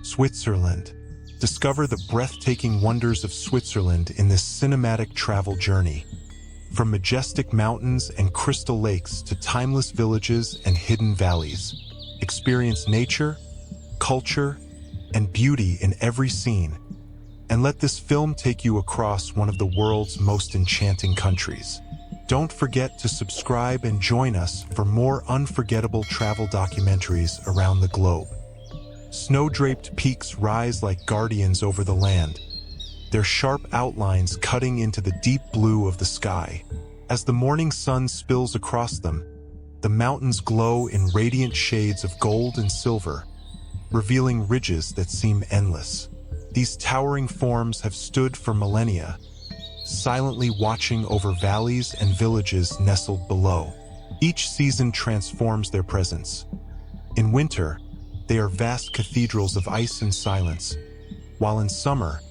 Switzerland. Discover the breathtaking wonders of Switzerland in this cinematic travel journey. From majestic mountains and crystal lakes to timeless villages and hidden valleys, experience nature, culture, and beauty in every scene. And let this film take you across one of the world's most enchanting countries. Don't forget to subscribe and join us for more unforgettable travel documentaries around the globe. Snow-draped peaks rise like guardians over the land, their sharp outlines cutting into the deep blue of the sky. As the morning sun spills across them, the mountains glow in radiant shades of gold and silver, revealing ridges that seem endless. These towering forms have stood for millennia, silently watching over valleys and villages nestled below. Each season transforms their presence. In winter, they are vast cathedrals of ice and silence, while in summer,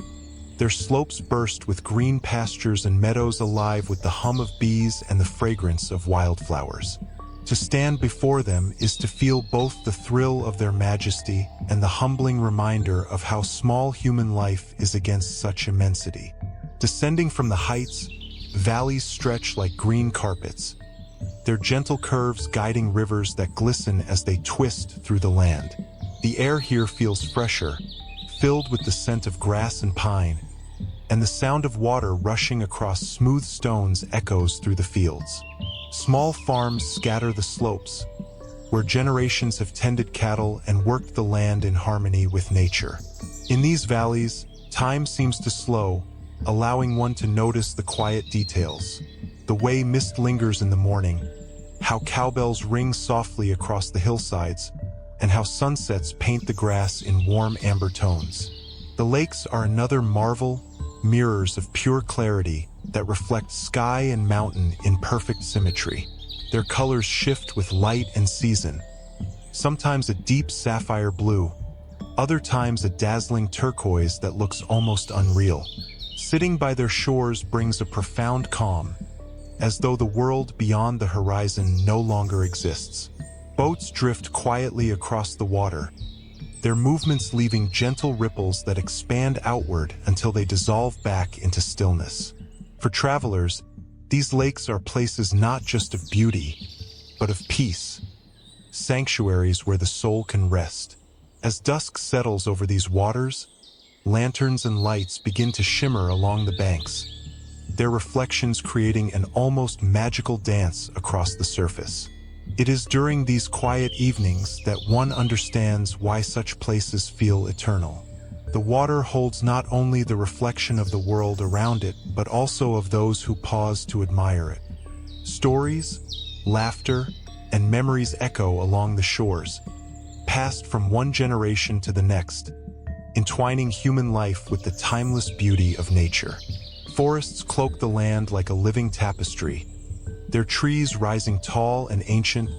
their slopes burst with green pastures and meadows alive with the hum of bees and the fragrance of wildflowers. To stand before them is to feel both the thrill of their majesty and the humbling reminder of how small human life is against such immensity. Descending from the heights, valleys stretch like green carpets, their gentle curves guiding rivers that glisten as they twist through the land. The air here feels fresher, filled with the scent of grass and pine, and the sound of water rushing across smooth stones echoes through the fields. Small farms scatter the slopes, where generations have tended cattle and worked the land in harmony with nature. In these valleys, time seems to slow, allowing one to notice the quiet details. The way mist lingers in the morning, how cowbells ring softly across the hillsides, and how sunsets paint the grass in warm amber tones. The lakes are another marvel, mirrors of pure clarity that reflect sky and mountain in perfect symmetry. Their colors shift with light and season, sometimes a deep sapphire blue, other times a dazzling turquoise that looks almost unreal. Sitting by their shores brings a profound calm, as though the world beyond the horizon no longer exists. Boats drift quietly across the water, their movements leaving gentle ripples that expand outward until they dissolve back into stillness. For travelers, these lakes are places not just of beauty, but of peace, sanctuaries where the soul can rest. As dusk settles over these waters, lanterns and lights begin to shimmer along the banks, their reflections creating an almost magical dance across the surface. It is during these quiet evenings that one understands why such places feel eternal. The water holds not only the reflection of the world around it, but also of those who pause to admire it. Stories, laughter, and memories echo along the shores, passed from one generation to the next, entwining human life with the timeless beauty of nature. Forests cloak the land like a living tapestry, their trees rising tall and ancient,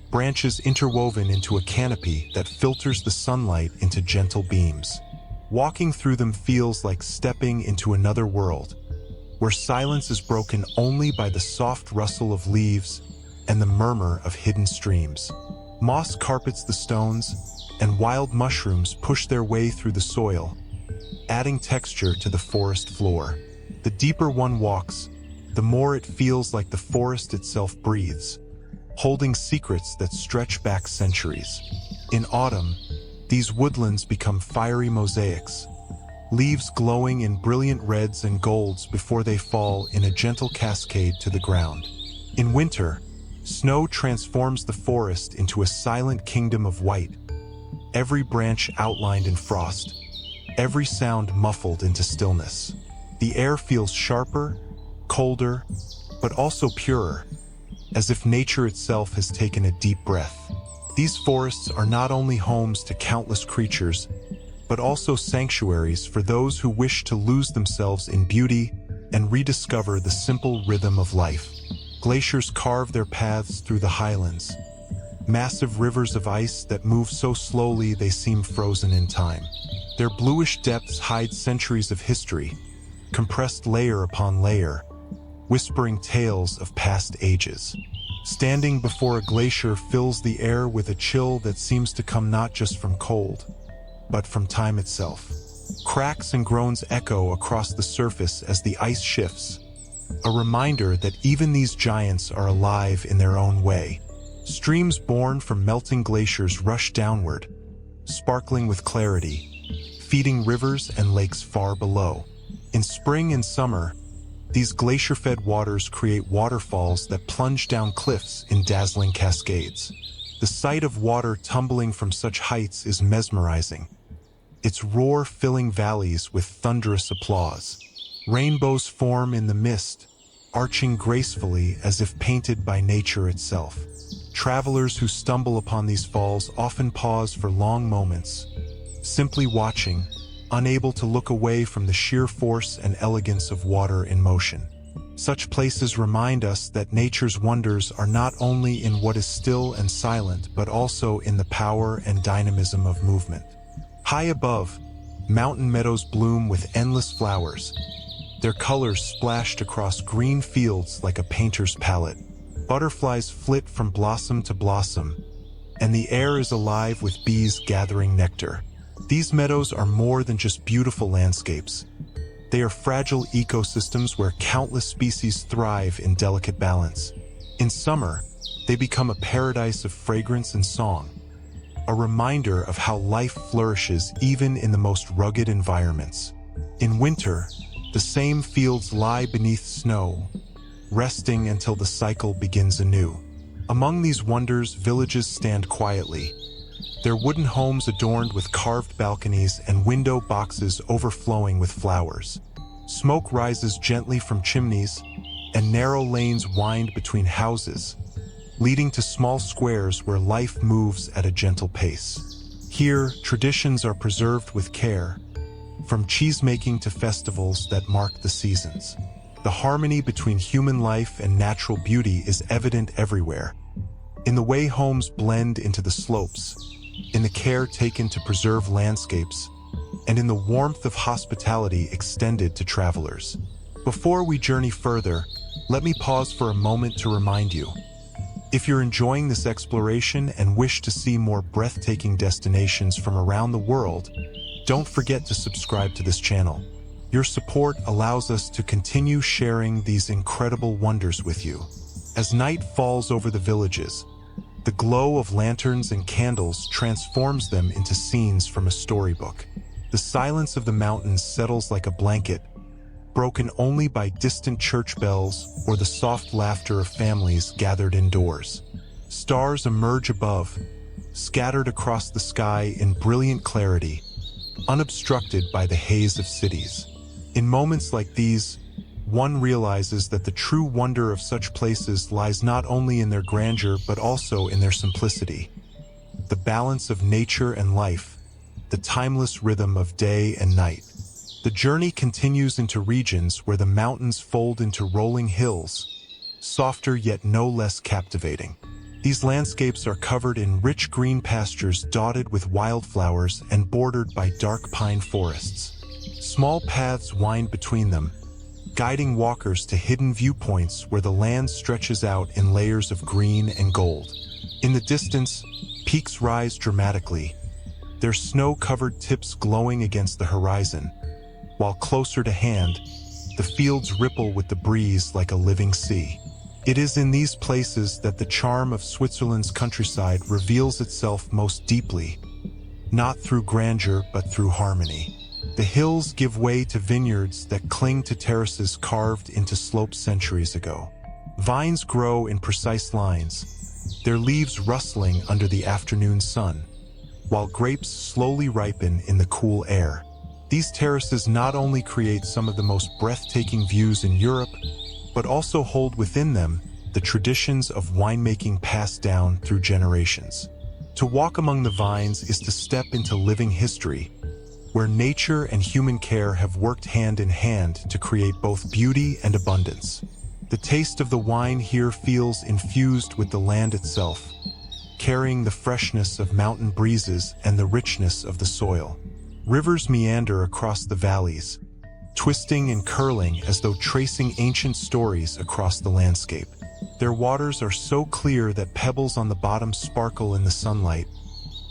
branches interwoven into a canopy that filters the sunlight into gentle beams. Walking through them feels like stepping into another world, where silence is broken only by the soft rustle of leaves and the murmur of hidden streams. Moss carpets the stones, and wild mushrooms push their way through the soil, adding texture to the forest floor. The deeper one walks, the more it feels like the forest itself breathes, holding secrets that stretch back centuries. In autumn, these woodlands become fiery mosaics, leaves glowing in brilliant reds and golds before they fall in a gentle cascade to the ground. In winter, snow transforms the forest into a silent kingdom of white, every branch outlined in frost, every sound muffled into stillness. The air feels sharper, colder, but also purer, as if nature itself has taken a deep breath. These forests are not only homes to countless creatures, but also sanctuaries for those who wish to lose themselves in beauty and rediscover the simple rhythm of life. Glaciers carve their paths through the highlands, massive rivers of ice that move so slowly they seem frozen in time. Their bluish depths hide centuries of history, compressed layer upon layer, whispering tales of past ages. Standing before a glacier fills the air with a chill that seems to come not just from cold, but from time itself. Cracks and groans echo across the surface as the ice shifts, a reminder that even these giants are alive in their own way. Streams born from melting glaciers rush downward, sparkling with clarity, feeding rivers and lakes far below. In spring and summer, these glacier-fed waters create waterfalls that plunge down cliffs in dazzling cascades. The sight of water tumbling from such heights is mesmerizing, its roar filling valleys with thunderous applause. Rainbows form in the mist, arching gracefully as if painted by nature itself. Travelers who stumble upon these falls often pause for long moments, simply watching, unable to look away from the sheer force and elegance of water in motion. Such places remind us that nature's wonders are not only in what is still and silent, but also in the power and dynamism of movement. High above, mountain meadows bloom with endless flowers, their colors splashed across green fields like a painter's palette. Butterflies flit from blossom to blossom, and the air is alive with bees gathering nectar. These meadows are more than just beautiful landscapes. They are fragile ecosystems where countless species thrive in delicate balance. In summer, they become a paradise of fragrance and song, a reminder of how life flourishes even in the most rugged environments. In winter, the same fields lie beneath snow, resting until the cycle begins anew. Among these wonders, villages stand quietly, their wooden homes adorned with carved balconies and window boxes overflowing with flowers. Smoke rises gently from chimneys, and narrow lanes wind between houses, leading to small squares where life moves at a gentle pace. Here, traditions are preserved with care, from cheesemaking to festivals that mark the seasons. The harmony between human life and natural beauty is evident everywhere, in the way homes blend into the slopes, in the care taken to preserve landscapes, and in the warmth of hospitality extended to travelers. Before we journey further, let me pause for a moment to remind you. If you're enjoying this exploration and wish to see more breathtaking destinations from around the world, don't forget to subscribe to this channel. Your support allows us to continue sharing these incredible wonders with you. As night falls over the villages, the glow of lanterns and candles transforms them into scenes from a storybook. The silence of the mountains settles like a blanket, broken only by distant church bells or the soft laughter of families gathered indoors. Stars emerge above, scattered across the sky in brilliant clarity, unobstructed by the haze of cities. In moments like these, one realizes that the true wonder of such places lies not only in their grandeur but also in their simplicity. The balance of nature and life, the timeless rhythm of day and night. The journey continues into regions where the mountains fold into rolling hills, softer yet no less captivating. These landscapes are covered in rich green pastures dotted with wildflowers and bordered by dark pine forests. Small paths wind between them, guiding walkers to hidden viewpoints where the land stretches out in layers of green and gold. In the distance, peaks rise dramatically, their snow-covered tips glowing against the horizon, while closer to hand, the fields ripple with the breeze like a living sea. It is in these places that the charm of Switzerland's countryside reveals itself most deeply, not through grandeur but through harmony. The hills give way to vineyards that cling to terraces carved into slopes centuries ago. Vines grow in precise lines, their leaves rustling under the afternoon sun, while grapes slowly ripen in the cool air. These terraces not only create some of the most breathtaking views in Europe, but also hold within them the traditions of winemaking passed down through generations. To walk among the vines is to step into living history, where nature and human care have worked hand in hand to create both beauty and abundance. The taste of the wine here feels infused with the land itself, carrying the freshness of mountain breezes and the richness of the soil. Rivers meander across the valleys, twisting and curling as though tracing ancient stories across the landscape. Their waters are so clear that pebbles on the bottom sparkle in the sunlight,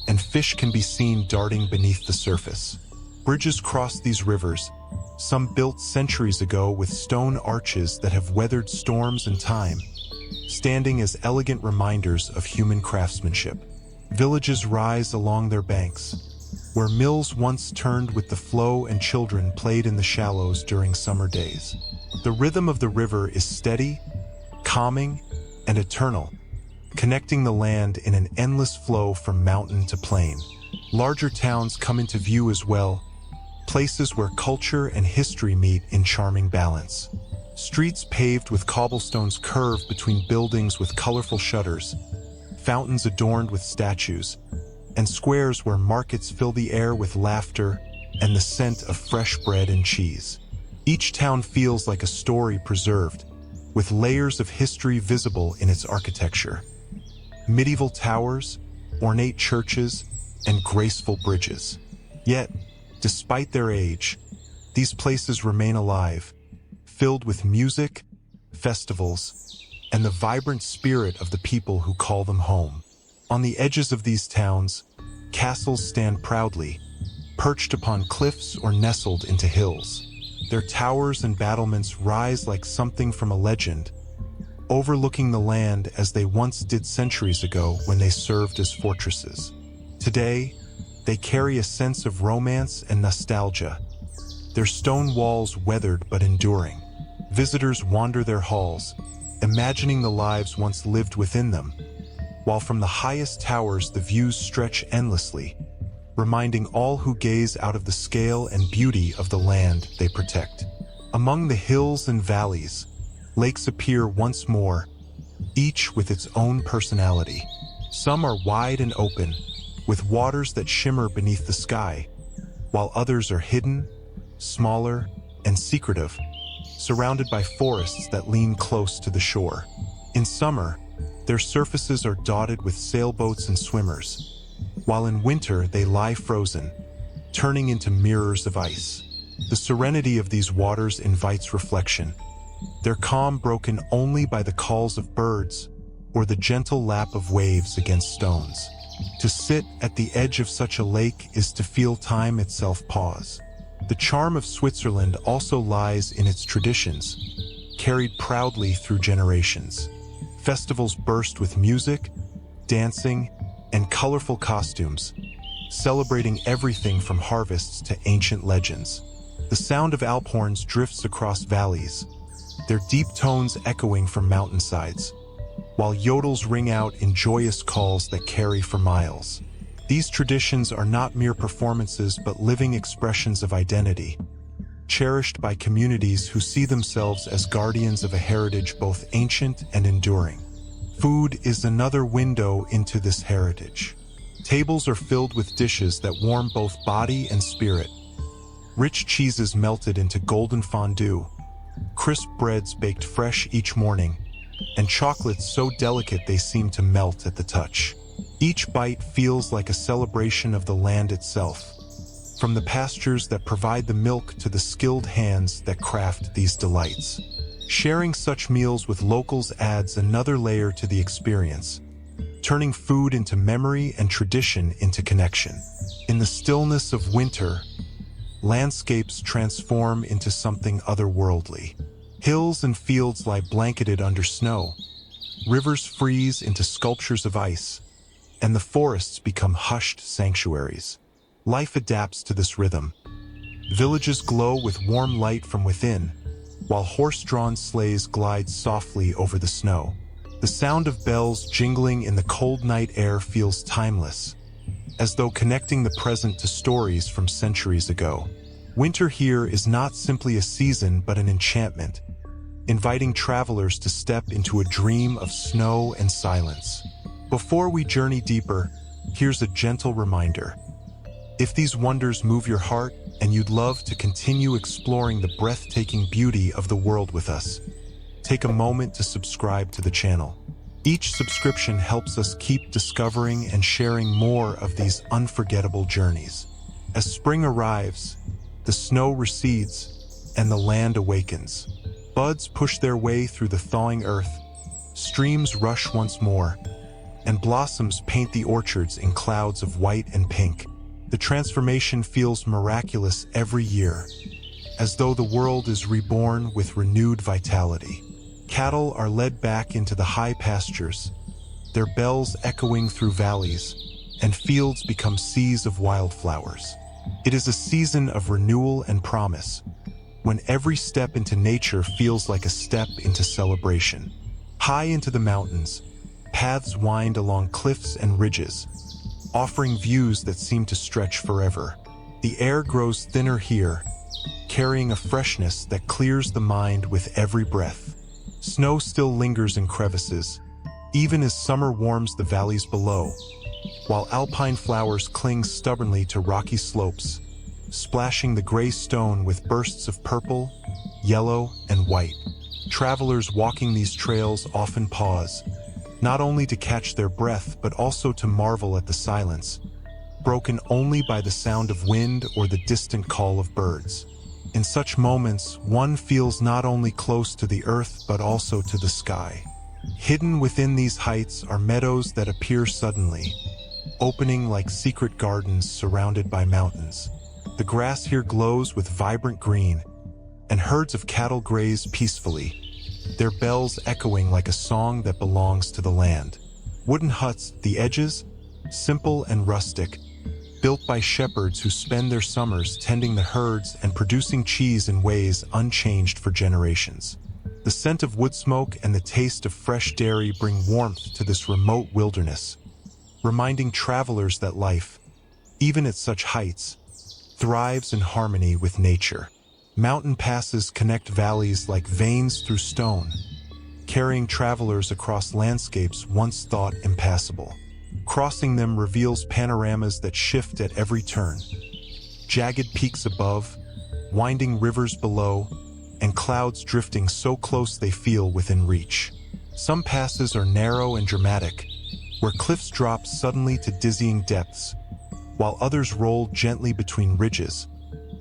and fish can be seen darting beneath the surface. Bridges cross these rivers, some built centuries ago with stone arches that have weathered storms and time, standing as elegant reminders of human craftsmanship. Villages rise along their banks, where mills once turned with the flow and children played in the shallows during summer days. The rhythm of the river is steady, calming, and eternal, connecting the land in an endless flow from mountain to plain. Larger towns come into view as well, places where culture and history meet in charming balance. Streets paved with cobblestones curve between buildings with colorful shutters, fountains adorned with statues, and squares where markets fill the air with laughter and the scent of fresh bread and cheese. Each town feels like a story preserved, with layers of history visible in its architecture. Medieval towers, ornate churches, and graceful bridges. Yet, despite their age, these places remain alive, filled with music, festivals, and the vibrant spirit of the people who call them home. On the edges of these towns, castles stand proudly, perched upon cliffs or nestled into hills. Their towers and battlements rise like something from a legend, overlooking the land as they once did centuries ago when they served as fortresses. Today, they carry a sense of romance and nostalgia, their stone walls weathered but enduring. Visitors wander their halls, imagining the lives once lived within them, while from the highest towers the views stretch endlessly, reminding all who gaze out of the scale and beauty of the land they protect. Among the hills and valleys, lakes appear once more, each with its own personality. Some are wide and open, with waters that shimmer beneath the sky, while others are hidden, smaller, and secretive, surrounded by forests that lean close to the shore. In summer, their surfaces are dotted with sailboats and swimmers, while in winter they lie frozen, turning into mirrors of ice. The serenity of these waters invites reflection, their calm broken only by the calls of birds or the gentle lap of waves against stones. To sit at the edge of such a lake is to feel time itself pause. The charm of Switzerland also lies in its traditions, carried proudly through generations. Festivals burst with music, dancing, and colorful costumes, celebrating everything from harvests to ancient legends. The sound of Alp horns drifts across valleys, their deep tones echoing from mountainsides, while yodels ring out in joyous calls that carry for miles. These traditions are not mere performances but living expressions of identity, cherished by communities who see themselves as guardians of a heritage both ancient and enduring. Food is another window into this heritage. Tables are filled with dishes that warm both body and spirit. Rich cheeses melted into golden fondue, crisp breads baked fresh each morning, and chocolates so delicate they seem to melt at the touch. Each bite feels like a celebration of the land itself, from the pastures that provide the milk to the skilled hands that craft these delights. Sharing such meals with locals adds another layer to the experience, turning food into memory and tradition into connection. In the stillness of winter, landscapes transform into something otherworldly. Hills and fields lie blanketed under snow, rivers freeze into sculptures of ice, and the forests become hushed sanctuaries. Life adapts to this rhythm. Villages glow with warm light from within, while horse-drawn sleighs glide softly over the snow. The sound of bells jingling in the cold night air feels timeless, as though connecting the present to stories from centuries ago. Winter here is not simply a season but an enchantment, inviting travelers to step into a dream of snow and silence. Before we journey deeper, here's a gentle reminder. If these wonders move your heart and you'd love to continue exploring the breathtaking beauty of the world with us, take a moment to subscribe to the channel. Each subscription helps us keep discovering and sharing more of these unforgettable journeys. As spring arrives, the snow recedes, and the land awakens. Buds push their way through the thawing earth, streams rush once more, and blossoms paint the orchards in clouds of white and pink. The transformation feels miraculous every year, as though the world is reborn with renewed vitality. Cattle are led back into the high pastures, their bells echoing through valleys, and fields become seas of wildflowers. It is a season of renewal and promise, when every step into nature feels like a step into celebration. High into the mountains, paths wind along cliffs and ridges, offering views that seem to stretch forever. The air grows thinner here, carrying a freshness that clears the mind with every breath. Snow still lingers in crevices, even as summer warms the valleys below, while alpine flowers cling stubbornly to rocky slopes, splashing the gray stone with bursts of purple, yellow, and white. Travelers walking these trails often pause, not only to catch their breath but also to marvel at the silence, broken only by the sound of wind or the distant call of birds. In such moments, one feels not only close to the earth but also to the sky. Hidden within these heights are meadows that appear suddenly, opening like secret gardens surrounded by mountains. The grass here glows with vibrant green, and herds of cattle graze peacefully, their bells echoing like a song that belongs to the land. Wooden huts, the edges, simple and rustic, built by shepherds who spend their summers tending the herds and producing cheese in ways unchanged for generations. The scent of wood smoke and the taste of fresh dairy bring warmth to this remote wilderness, reminding travelers that life, even at such heights, thrives in harmony with nature. Mountain passes connect valleys like veins through stone, carrying travelers across landscapes once thought impassable. Crossing them reveals panoramas that shift at every turn. Jagged peaks above, winding rivers below, and clouds drifting so close they feel within reach. Some passes are narrow and dramatic, where cliffs drop suddenly to dizzying depths, while others roll gently between ridges,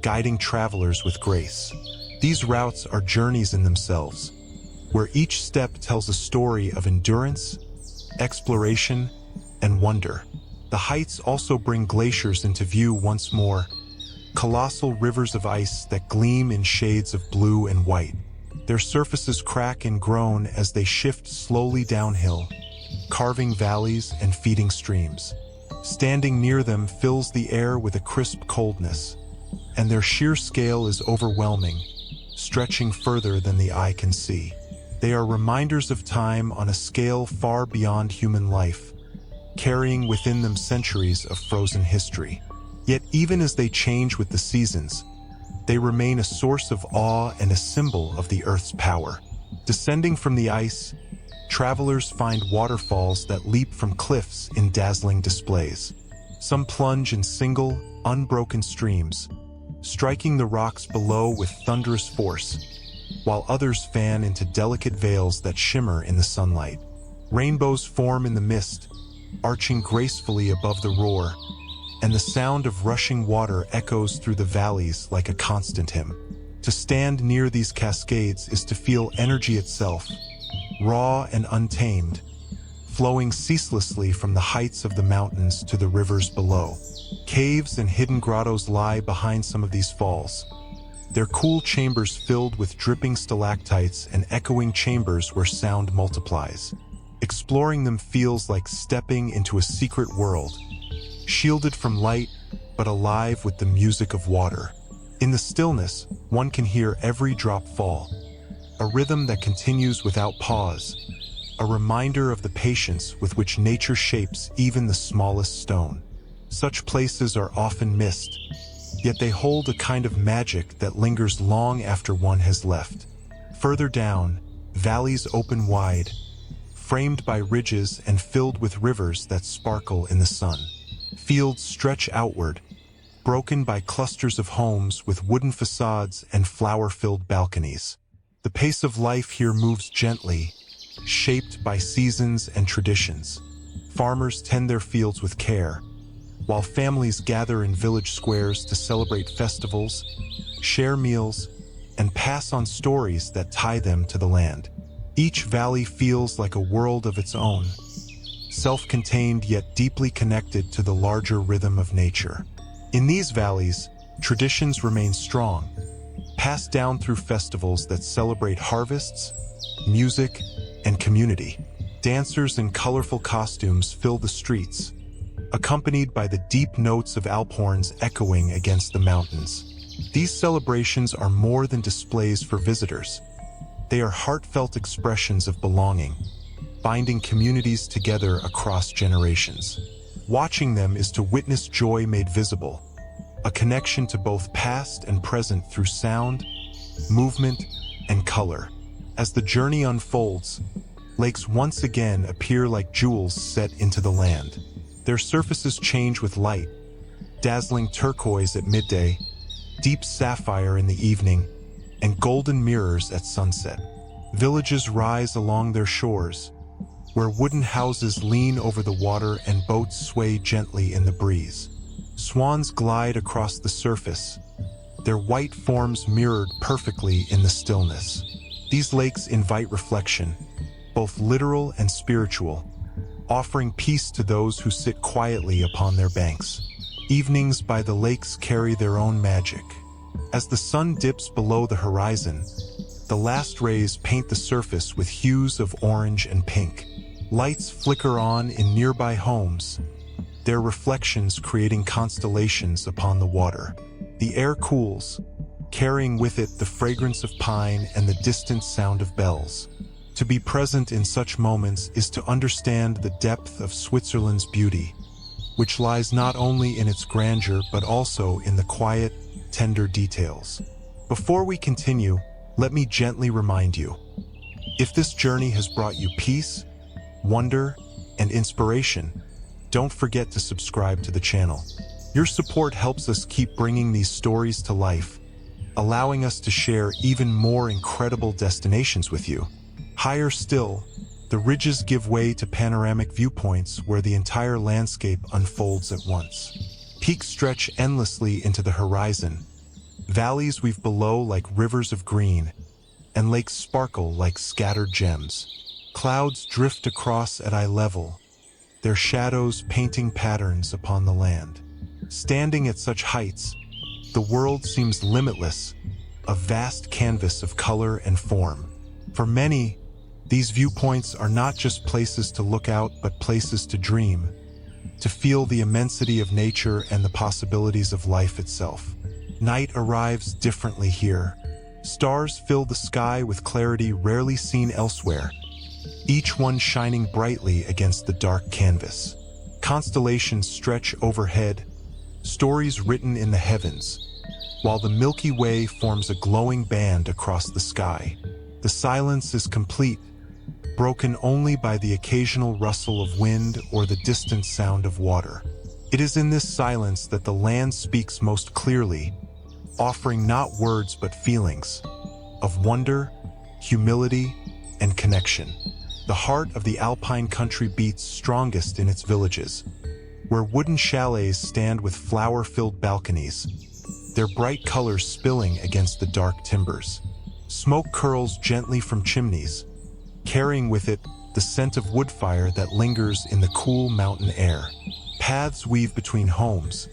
guiding travelers with grace. These routes are journeys in themselves, where each step tells a story of endurance, exploration, and wonder. The heights also bring glaciers into view once more, colossal rivers of ice that gleam in shades of blue and white. Their surfaces crack and groan as they shift slowly downhill, carving valleys and feeding streams. Standing near them fills the air with a crisp coldness, and their sheer scale is overwhelming, stretching further than the eye can see. They are reminders of time on a scale far beyond human life, carrying within them centuries of frozen history. Yet even as they change with the seasons, they remain a source of awe and a symbol of the Earth's power. Descending from the ice, travelers find waterfalls that leap from cliffs in dazzling displays. Some plunge in single, unbroken streams, striking the rocks below with thunderous force, while others fan into delicate veils that shimmer in the sunlight. Rainbows form in the mist, arching gracefully above the roar, and the sound of rushing water echoes through the valleys like a constant hymn. To stand near these cascades is to feel energy itself, raw and untamed, flowing ceaselessly from the heights of the mountains to the rivers below. Caves and hidden grottos lie behind some of these falls, their cool chambers filled with dripping stalactites and echoing chambers where sound multiplies. Exploring them feels like stepping into a secret world, shielded from light but alive with the music of water. In the stillness, one can hear every drop fall, a rhythm that continues without pause, a reminder of the patience with which nature shapes even the smallest stone. Such places are often missed, yet they hold a kind of magic that lingers long after one has left. Further down, valleys open wide, framed by ridges and filled with rivers that sparkle in the sun. Fields stretch outward, broken by clusters of homes with wooden facades and flower-filled balconies. The pace of life here moves gently, shaped by seasons and traditions. Farmers tend their fields with care, while families gather in village squares to celebrate festivals, share meals, and pass on stories that tie them to the land. Each valley feels like a world of its own, self-contained yet deeply connected to the larger rhythm of nature. In these valleys, traditions remain strong, passed down through festivals that celebrate harvests, music, and community. Dancers in colorful costumes fill the streets, accompanied by the deep notes of Alp horns echoing against the mountains. These celebrations are more than displays for visitors. They are heartfelt expressions of belonging, binding communities together across generations. Watching them is to witness joy made visible, a connection to both past and present through sound, movement, and color. As the journey unfolds, lakes once again appear like jewels set into the land. Their surfaces change with light, dazzling turquoise at midday, deep sapphire in the evening, and golden mirrors at sunset. Villages rise along their shores, where wooden houses lean over the water and boats sway gently in the breeze. Swans glide across the surface, their white forms mirrored perfectly in the stillness. These lakes invite reflection, both literal and spiritual, offering peace to those who sit quietly upon their banks. Evenings by the lakes carry their own magic. As the sun dips below the horizon, the last rays paint the surface with hues of orange and pink. Lights flicker on in nearby homes, their reflections creating constellations upon the water. The air cools, carrying with it the fragrance of pine and the distant sound of bells. To be present in such moments is to understand the depth of Switzerland's beauty, which lies not only in its grandeur but also in the quiet, tender details. Before we continue, let me gently remind you, if this journey has brought you peace, wonder, and inspiration, don't forget to subscribe to the channel. Your support helps us keep bringing these stories to life, allowing us to share even more incredible destinations with you. Higher still, the ridges give way to panoramic viewpoints where the entire landscape unfolds at once. Peaks stretch endlessly into the horizon, valleys weave below like rivers of green, and lakes sparkle like scattered gems. Clouds drift across at eye level, their shadows painting patterns upon the land. Standing at such heights, the world seems limitless, a vast canvas of color and form. For many, these viewpoints are not just places to look out but places to dream, to feel the immensity of nature and the possibilities of life itself. Night arrives differently here. Stars fill the sky with clarity rarely seen elsewhere, each one shining brightly against the dark canvas. Constellations stretch overhead, stories written in the heavens, while the Milky Way forms a glowing band across the sky. The silence is complete, broken only by the occasional rustle of wind or the distant sound of water. It is in this silence that the land speaks most clearly, offering not words but feelings of wonder, humility, and connection. The heart of the alpine country beats strongest in its villages, where wooden chalets stand with flower-filled balconies, their bright colors spilling against the dark timbers. Smoke curls gently from chimneys, carrying with it the scent of wood fire that lingers in the cool mountain air. Paths weave between homes,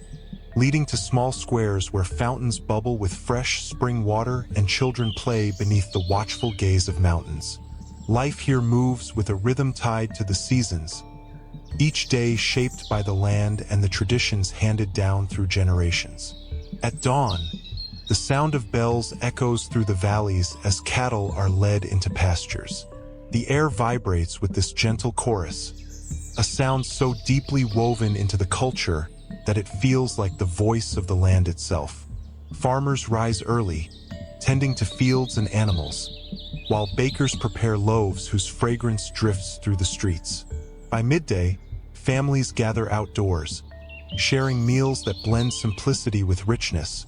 leading to small squares where fountains bubble with fresh spring water and children play beneath the watchful gaze of mountains. Life here moves with a rhythm tied to the seasons, each day shaped by the land and the traditions handed down through generations. At dawn, the sound of bells echoes through the valleys as cattle are led into pastures. The air vibrates with this gentle chorus, a sound so deeply woven into the culture that it feels like the voice of the land itself. Farmers rise early, tending to fields and animals, while bakers prepare loaves whose fragrance drifts through the streets. By midday, families gather outdoors, sharing meals that blend simplicity with richness,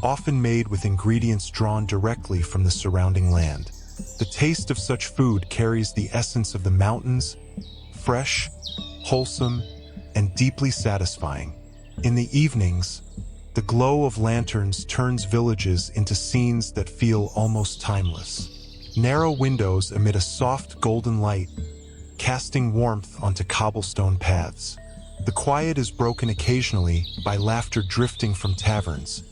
often made with ingredients drawn directly from the surrounding land. The taste of such food carries the essence of the mountains, fresh, wholesome, and deeply satisfying. In the evenings, the glow of lanterns turns villages into scenes that feel almost timeless. Narrow windows emit a soft golden light, casting warmth onto cobblestone paths. The quiet is broken occasionally by laughter drifting from taverns,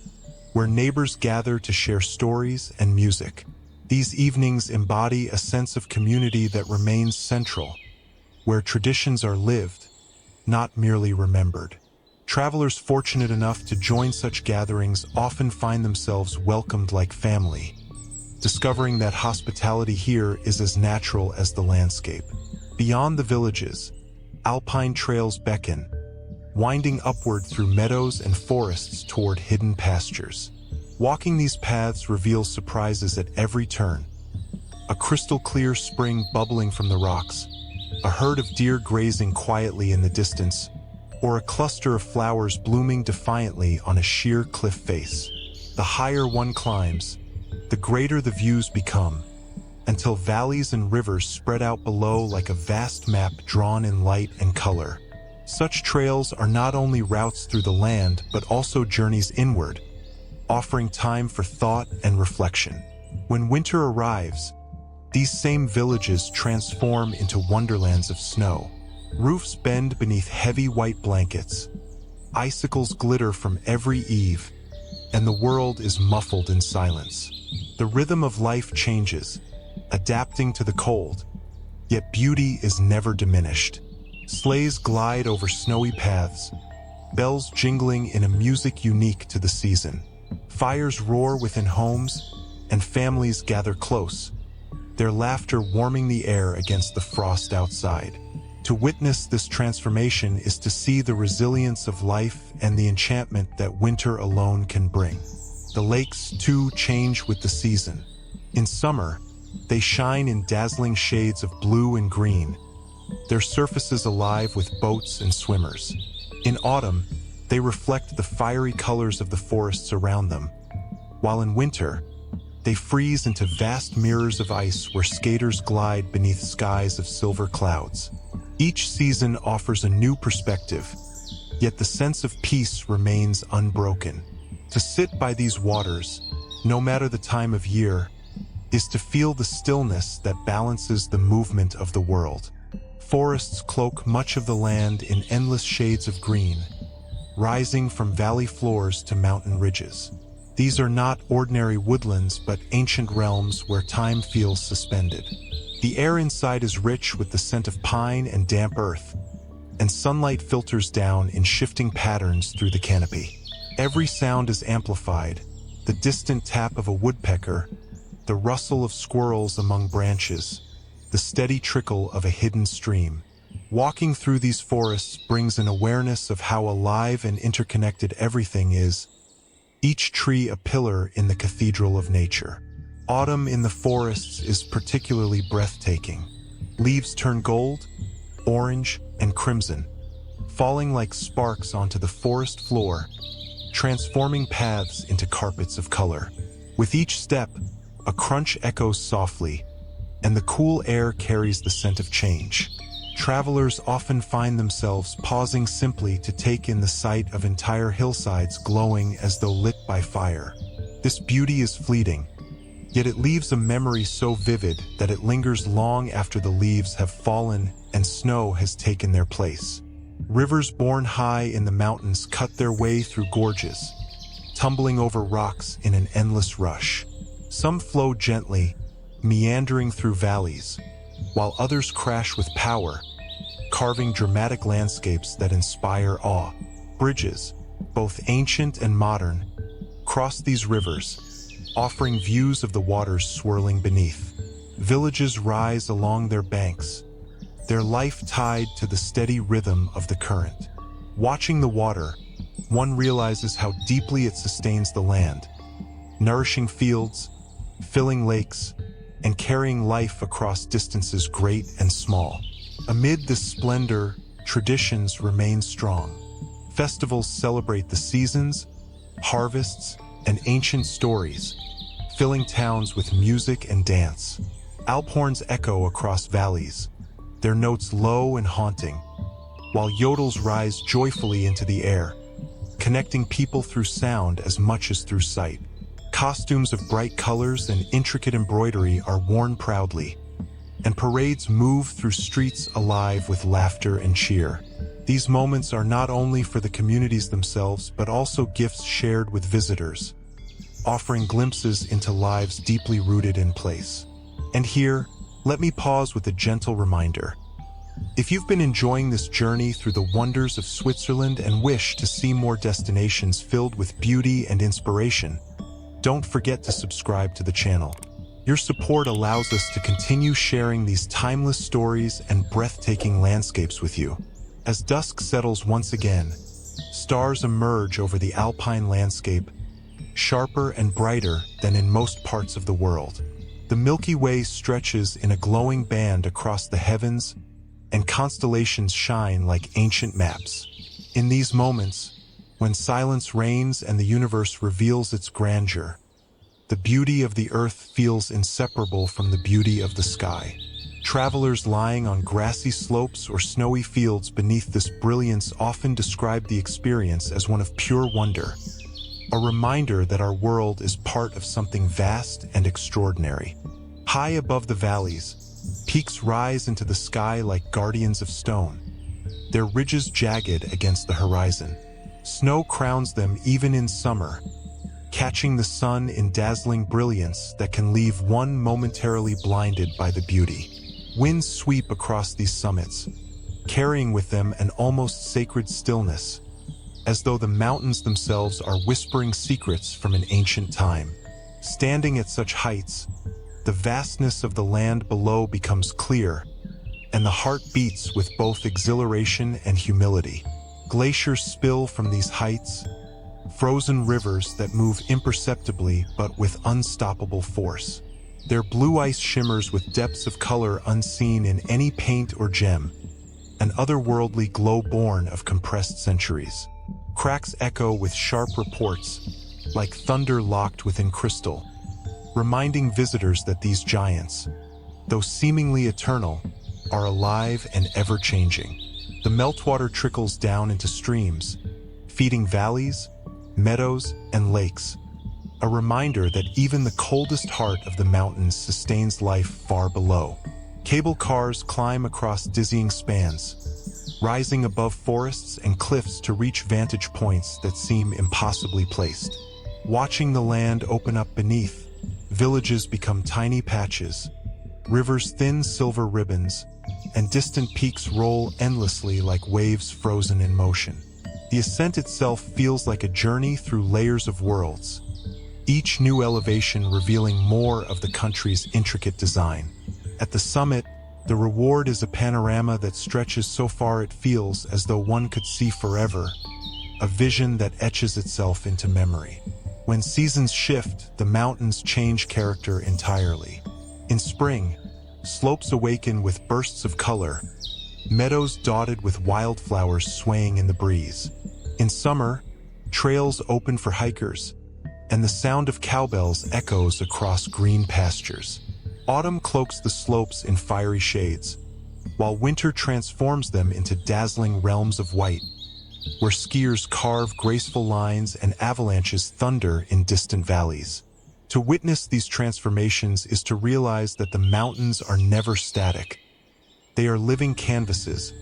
where neighbors gather to share stories and music. These evenings embody a sense of community that remains central, where traditions are lived, not merely remembered. Travelers fortunate enough to join such gatherings often find themselves welcomed like family, discovering that hospitality here is as natural as the landscape. Beyond the villages, alpine trails beckon, winding upward through meadows and forests toward hidden pastures. Walking these paths reveals surprises at every turn. A crystal-clear spring bubbling from the rocks, a herd of deer grazing quietly in the distance, or a cluster of flowers blooming defiantly on a sheer cliff face. The higher one climbs, the greater the views become, until valleys and rivers spread out below like a vast map drawn in light and color. Such trails are not only routes through the land, but also journeys inward, offering time for thought and reflection. When winter arrives, these same villages transform into wonderlands of snow. Roofs bend beneath heavy white blankets, icicles glitter from every eave, and the world is muffled in silence. The rhythm of life changes, adapting to the cold, yet beauty is never diminished. Sleighs glide over snowy paths, bells jingling in a music unique to the season. Fires roar within homes, and families gather close, their laughter warming the air against the frost outside. To witness this transformation is to see the resilience of life and the enchantment that winter alone can bring. The lakes, too, change with the season. In summer, they shine in dazzling shades of blue and green, their surfaces alive with boats and swimmers. In autumn, they reflect the fiery colors of the forests around them, while in winter, they freeze into vast mirrors of ice where skaters glide beneath skies of silver clouds. Each season offers a new perspective, yet the sense of peace remains unbroken. To sit by these waters, no matter the time of year, is to feel the stillness that balances the movement of the world. Forests cloak much of the land in endless shades of green, rising from valley floors to mountain ridges. These are not ordinary woodlands, but ancient realms where time feels suspended. The air inside is rich with the scent of pine and damp earth, and sunlight filters down in shifting patterns through the canopy. Every sound is amplified: the distant tap of a woodpecker, the rustle of squirrels among branches, the steady trickle of a hidden stream. Walking through these forests brings an awareness of how alive and interconnected everything is, each tree a pillar in the cathedral of nature. Autumn in the forests is particularly breathtaking. Leaves turn gold, orange, and crimson, falling like sparks onto the forest floor, transforming paths into carpets of color. With each step, a crunch echoes softly, and the cool air carries the scent of change. Travelers often find themselves pausing simply to take in the sight of entire hillsides glowing as though lit by fire. This beauty is fleeting, yet it leaves a memory so vivid that it lingers long after the leaves have fallen and snow has taken their place. Rivers born high in the mountains cut their way through gorges, tumbling over rocks in an endless rush. Some flow gently, meandering through valleys, while others crash with power, carving dramatic landscapes that inspire awe. Bridges, both ancient and modern, cross these rivers, offering views of the waters swirling beneath. Villages rise along their banks, their life tied to the steady rhythm of the current. Watching the water, one realizes how deeply it sustains the land, nourishing fields, filling lakes, and carrying life across distances great and small. Amid this splendor, traditions remain strong. Festivals celebrate the seasons, harvests, and ancient stories, filling towns with music and dance. Alp horns echo across valleys, their notes low and haunting, while yodels rise joyfully into the air, connecting people through sound as much as through sight. Costumes of bright colors and intricate embroidery are worn proudly, and parades move through streets alive with laughter and cheer. These moments are not only for the communities themselves, but also gifts shared with visitors, offering glimpses into lives deeply rooted in place. And here, let me pause with a gentle reminder. If you've been enjoying this journey through the wonders of Switzerland and wish to see more destinations filled with beauty and inspiration, don't forget to subscribe to the channel. Your support allows us to continue sharing these timeless stories and breathtaking landscapes with you. As dusk settles once again, stars emerge over the alpine landscape, sharper and brighter than in most parts of the world. The Milky Way stretches in a glowing band across the heavens, and constellations shine like ancient maps. In these moments, when silence reigns and the universe reveals its grandeur, the beauty of the earth feels inseparable from the beauty of the sky. Travelers lying on grassy slopes or snowy fields beneath this brilliance often describe the experience as one of pure wonder, a reminder that our world is part of something vast and extraordinary. High above the valleys, peaks rise into the sky like guardians of stone, their ridges jagged against the horizon. Snow crowns them even in summer, catching the sun in dazzling brilliance that can leave one momentarily blinded by the beauty. Winds sweep across these summits, carrying with them an almost sacred stillness, as though the mountains themselves are whispering secrets from an ancient time. Standing at such heights, the vastness of the land below becomes clear, and the heart beats with both exhilaration and humility. Glaciers spill from these heights, frozen rivers that move imperceptibly but with unstoppable force. Their blue ice shimmers with depths of color unseen in any paint or gem, an otherworldly glow born of compressed centuries. Cracks echo with sharp reports, like thunder locked within crystal, reminding visitors that these giants, though seemingly eternal, are alive and ever-changing. The meltwater trickles down into streams, feeding valleys, meadows, and lakes, a reminder that even the coldest heart of the mountains sustains life far below. Cable cars climb across dizzying spans, rising above forests and cliffs to reach vantage points that seem impossibly placed. Watching the land open up beneath, villages become tiny patches, rivers thin silver ribbons, and distant peaks roll endlessly like waves frozen in motion. The ascent itself feels like a journey through layers of worlds, each new elevation revealing more of the country's intricate design. At the summit, the reward is a panorama that stretches so far it feels as though one could see forever, a vision that etches itself into memory. When seasons shift, the mountains change character entirely. In spring, slopes awaken with bursts of color, meadows dotted with wildflowers swaying in the breeze. In summer, trails open for hikers, and the sound of cowbells echoes across green pastures. Autumn cloaks the slopes in fiery shades, while winter transforms them into dazzling realms of white, where skiers carve graceful lines and avalanches thunder in distant valleys. To witness these transformations is to realize that the mountains are never static. They are living canvases,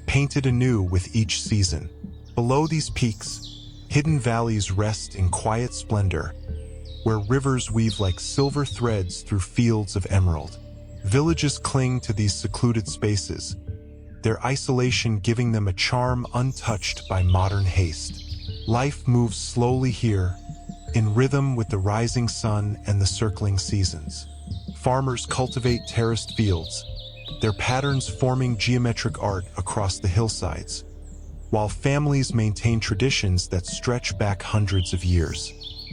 painted anew with each season. Below these peaks, hidden valleys rest in quiet splendor, where rivers weave like silver threads through fields of emerald. Villages cling to these secluded spaces, their isolation giving them a charm untouched by modern haste. Life moves slowly here, in rhythm with the rising sun and the circling seasons. Farmers cultivate terraced fields, their patterns forming geometric art across the hillsides, while families maintain traditions that stretch back hundreds of years.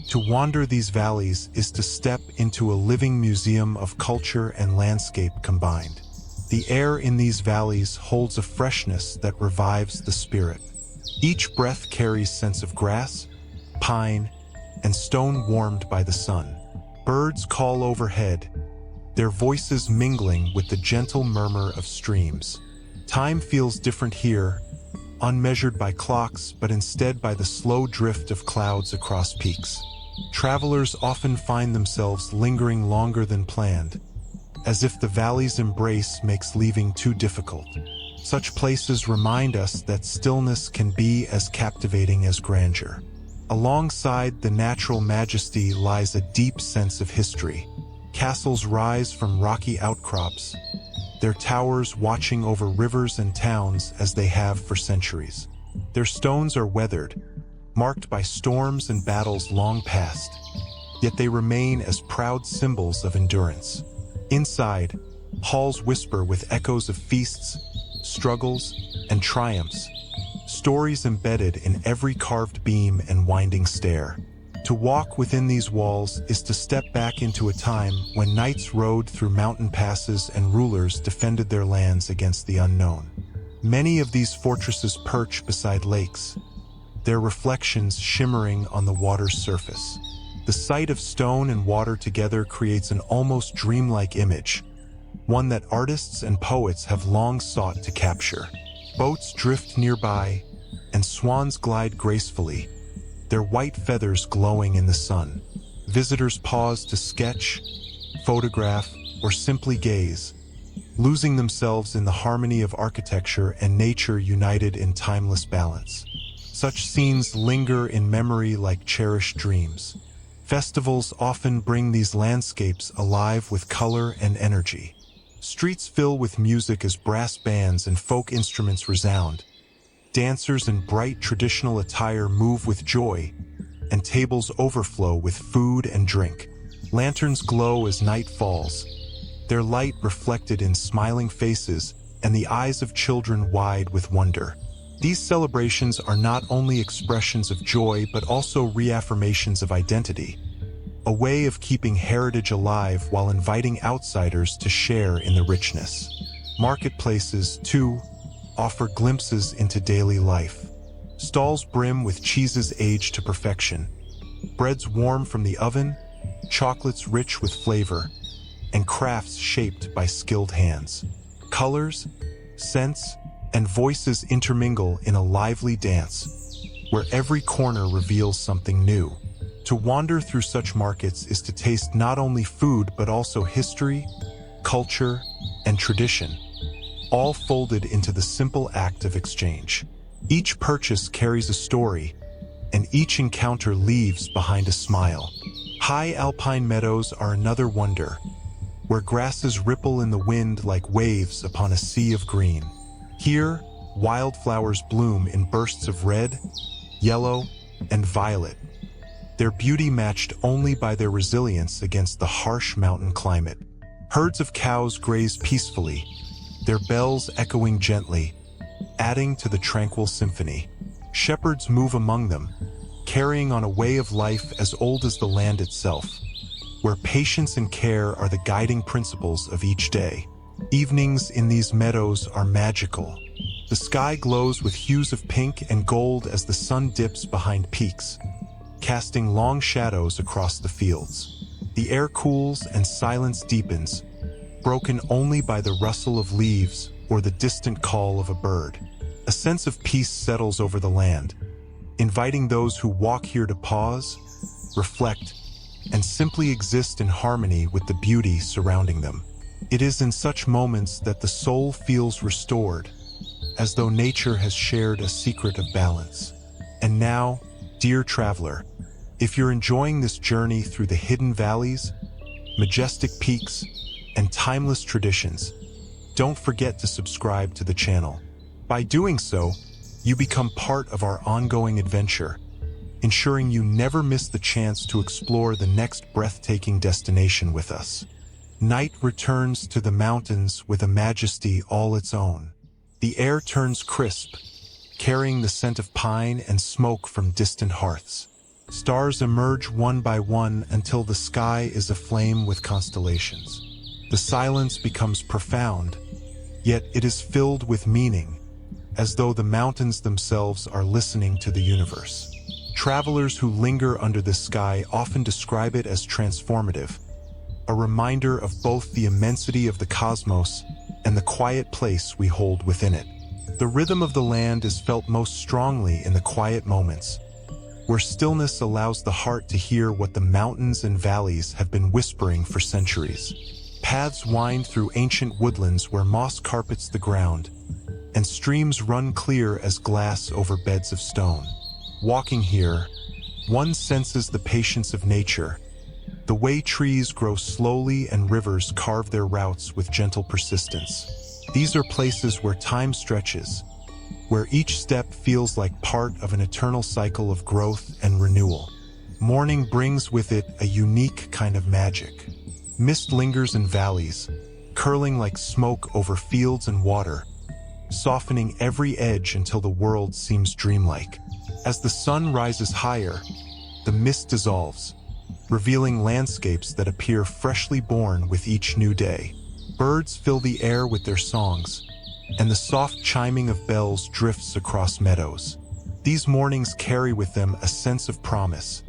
To wander these valleys is to step into a living museum of culture and landscape combined. The air in these valleys holds a freshness that revives the spirit. Each breath carries scents of grass, pine, and stone warmed by the sun. Birds call overhead, their voices mingling with the gentle murmur of streams. Time feels different here, unmeasured by clocks, but instead by the slow drift of clouds across peaks. Travelers often find themselves lingering longer than planned, as if the valley's embrace makes leaving too difficult. Such places remind us that stillness can be as captivating as grandeur. Alongside the natural majesty lies a deep sense of history. Castles rise from rocky outcrops, their towers watching over rivers and towns as they have for centuries. Their stones are weathered, marked by storms and battles long past, yet they remain as proud symbols of endurance. Inside, halls whisper with echoes of feasts, struggles, and triumphs, stories embedded in every carved beam and winding stair. To walk within these walls is to step back into a time when knights rode through mountain passes and rulers defended their lands against the unknown. Many of these fortresses perch beside lakes, their reflections shimmering on the water's surface. The sight of stone and water together creates an almost dreamlike image, one that artists and poets have long sought to capture. Boats drift nearby, and swans glide gracefully, their white feathers glowing in the sun. Visitors pause to sketch, photograph, or simply gaze, losing themselves in the harmony of architecture and nature united in timeless balance. Such scenes linger in memory like cherished dreams. Festivals often bring these landscapes alive with color and energy. Streets fill with music as brass bands and folk instruments resound. Dancers in bright traditional attire move with joy, and tables overflow with food and drink. Lanterns glow as night falls, their light reflected in smiling faces and the eyes of children wide with wonder. These celebrations are not only expressions of joy but also reaffirmations of identity, a way of keeping heritage alive while inviting outsiders to share in the richness. Marketplaces, too, offer glimpses into daily life. Stalls brim with cheeses aged to perfection, breads warm from the oven, chocolates rich with flavor, and crafts shaped by skilled hands. Colors, scents, and voices intermingle in a lively dance, where every corner reveals something new. To wander through such markets is to taste not only food but also history, culture, and tradition, all folded into the simple act of exchange. Each purchase carries a story, and each encounter leaves behind a smile. High alpine meadows are another wonder, where grasses ripple in the wind like waves upon a sea of green. Here, wildflowers bloom in bursts of red, yellow, and violet, their beauty matched only by their resilience against the harsh mountain climate. Herds of cows graze peacefully, their bells echoing gently, adding to the tranquil symphony. Shepherds move among them, carrying on a way of life as old as the land itself, where patience and care are the guiding principles of each day. Evenings in these meadows are magical. The sky glows with hues of pink and gold as the sun dips behind peaks, casting long shadows across the fields. The air cools and silence deepens, broken only by the rustle of leaves or the distant call of a bird. A sense of peace settles over the land, inviting those who walk here to pause, reflect, and simply exist in harmony with the beauty surrounding them. It is in such moments that the soul feels restored, as though nature has shared a secret of balance. And now, dear traveler, if you're enjoying this journey through the hidden valleys, majestic peaks, and timeless traditions, don't forget to subscribe to the channel. By doing so, you become part of our ongoing adventure, ensuring you never miss the chance to explore the next breathtaking destination with us. Night returns to the mountains with a majesty all its own. The air turns crisp, carrying the scent of pine and smoke from distant hearths. Stars emerge one by one until the sky is aflame with constellations. The silence becomes profound, yet it is filled with meaning, as though the mountains themselves are listening to the universe. Travelers who linger under this sky often describe it as transformative, a reminder of both the immensity of the cosmos and the quiet place we hold within it. The rhythm of the land is felt most strongly in the quiet moments, where stillness allows the heart to hear what the mountains and valleys have been whispering for centuries. Paths wind through ancient woodlands where moss carpets the ground, and streams run clear as glass over beds of stone. Walking here, one senses the patience of nature, the way trees grow slowly and rivers carve their routes with gentle persistence. These are places where time stretches, where each step feels like part of an eternal cycle of growth and renewal. Morning brings with it a unique kind of magic. Mist lingers in valleys, curling like smoke over fields and water, softening every edge until the world seems dreamlike. As the sun rises higher, the mist dissolves, revealing landscapes that appear freshly born with each new day. Birds fill the air with their songs, and the soft chiming of bells drifts across meadows. These mornings carry with them a sense of promise,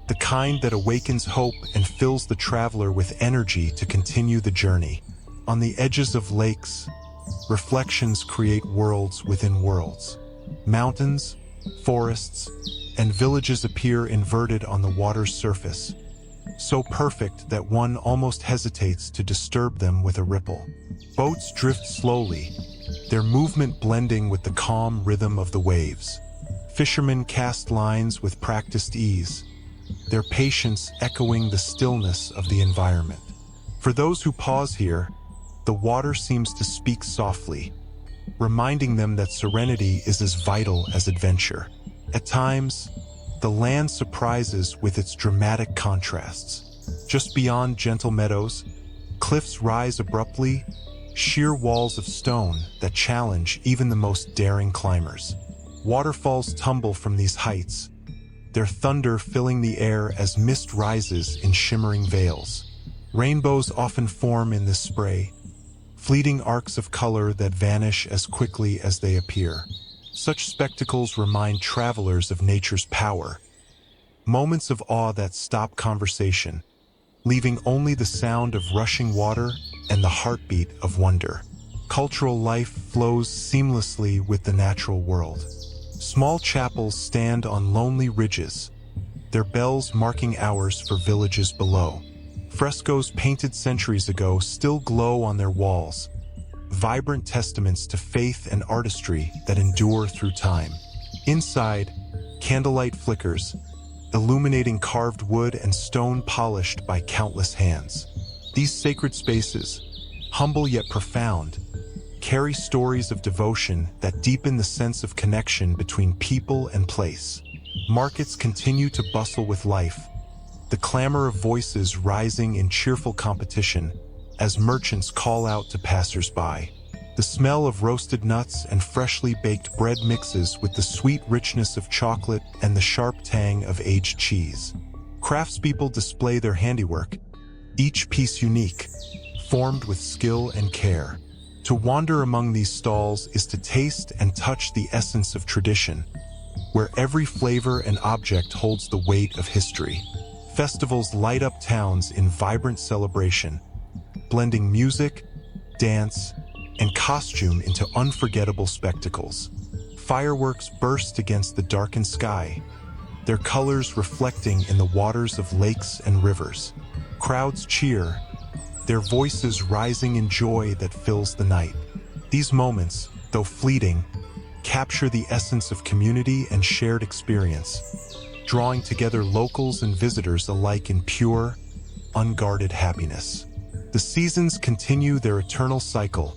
the kind that awakens hope and fills the traveler with energy to continue the journey. On the edges of lakes, reflections create worlds within worlds. Mountains, forests, and villages appear inverted on the water's surface, so perfect that one almost hesitates to disturb them with a ripple. Boats drift slowly, their movement blending with the calm rhythm of the waves. Fishermen cast lines with practiced ease, their patience echoing the stillness of the environment. For those who pause here, the water seems to speak softly, reminding them that serenity is as vital as adventure. At times, the land surprises with its dramatic contrasts. Just beyond gentle meadows, cliffs rise abruptly, sheer walls of stone that challenge even the most daring climbers. Waterfalls tumble from these heights, their thunder filling the air as mist rises in shimmering veils. Rainbows often form in this spray, fleeting arcs of color that vanish as quickly as they appear. Such spectacles remind travelers of nature's power, moments of awe that stop conversation, leaving only the sound of rushing water and the heartbeat of wonder. Cultural life flows seamlessly with the natural world. Small chapels stand on lonely ridges, their bells marking hours for villages below. Frescoes painted centuries ago still glow on their walls, vibrant testaments to faith and artistry that endure through time. Inside, candlelight flickers, illuminating carved wood and stone polished by countless hands. These sacred spaces, humble yet profound, carry stories of devotion that deepen the sense of connection between people and place. Markets continue to bustle with life, the clamor of voices rising in cheerful competition as merchants call out to passers-by. The smell of roasted nuts and freshly baked bread mixes with the sweet richness of chocolate and the sharp tang of aged cheese. Craftspeople display their handiwork, each piece unique, formed with skill and care. To wander among these stalls is to taste and touch the essence of tradition, where every flavor and object holds the weight of history. Festivals light up towns in vibrant celebration, blending music, dance, and costume into unforgettable spectacles. Fireworks burst against the darkened sky, their colors reflecting in the waters of lakes and rivers. Crowds cheer, their voices rising in joy that fills the night. These moments, though fleeting, capture the essence of community and shared experience, drawing together locals and visitors alike in pure, unguarded happiness. The seasons continue their eternal cycle,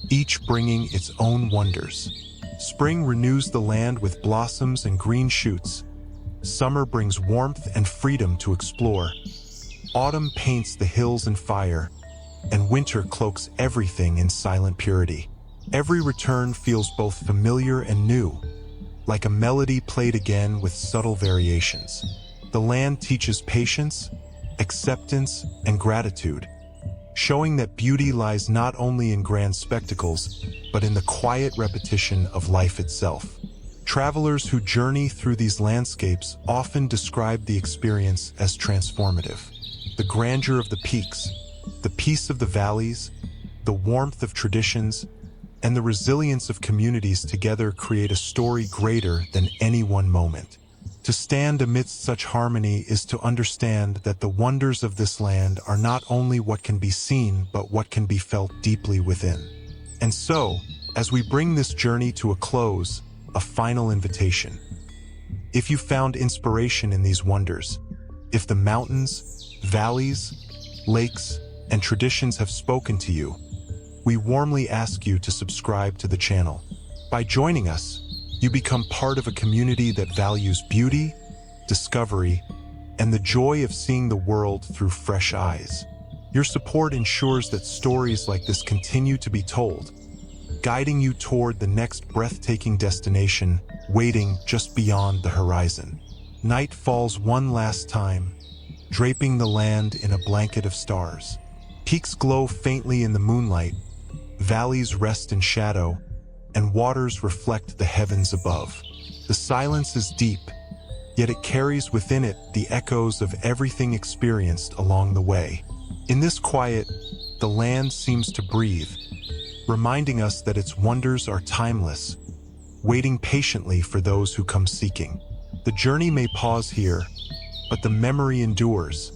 each bringing its own wonders. Spring renews the land with blossoms and green shoots. Summer brings warmth and freedom to explore. Autumn paints the hills in fire, and winter cloaks everything in silent purity. Every return feels both familiar and new, like a melody played again with subtle variations. The land teaches patience, acceptance, and gratitude, showing that beauty lies not only in grand spectacles, but in the quiet repetition of life itself. Travelers who journey through these landscapes often describe the experience as transformative. The grandeur of the peaks, the peace of the valleys, the warmth of traditions, and the resilience of communities together create a story greater than any one moment. To stand amidst such harmony is to understand that the wonders of this land are not only what can be seen, but what can be felt deeply within. And so, as we bring this journey to a close, a final invitation. If you found inspiration in these wonders, if the mountains, valleys, lakes, and traditions have spoken to you, we warmly ask you to subscribe to the channel. By joining us, you become part of a community that values beauty, discovery, and the joy of seeing the world through fresh eyes. Your support ensures that stories like this continue to be told, guiding you toward the next breathtaking destination waiting just beyond the horizon. Night falls one last time, draping the land in a blanket of stars. Peaks glow faintly in the moonlight, valleys rest in shadow, and waters reflect the heavens above. The silence is deep, yet it carries within it the echoes of everything experienced along the way. In this quiet, the land seems to breathe, reminding us that its wonders are timeless, waiting patiently for those who come seeking. The journey may pause here, but the memory endures,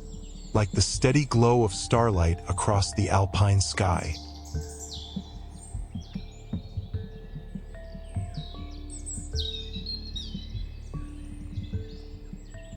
like the steady glow of starlight across the alpine sky.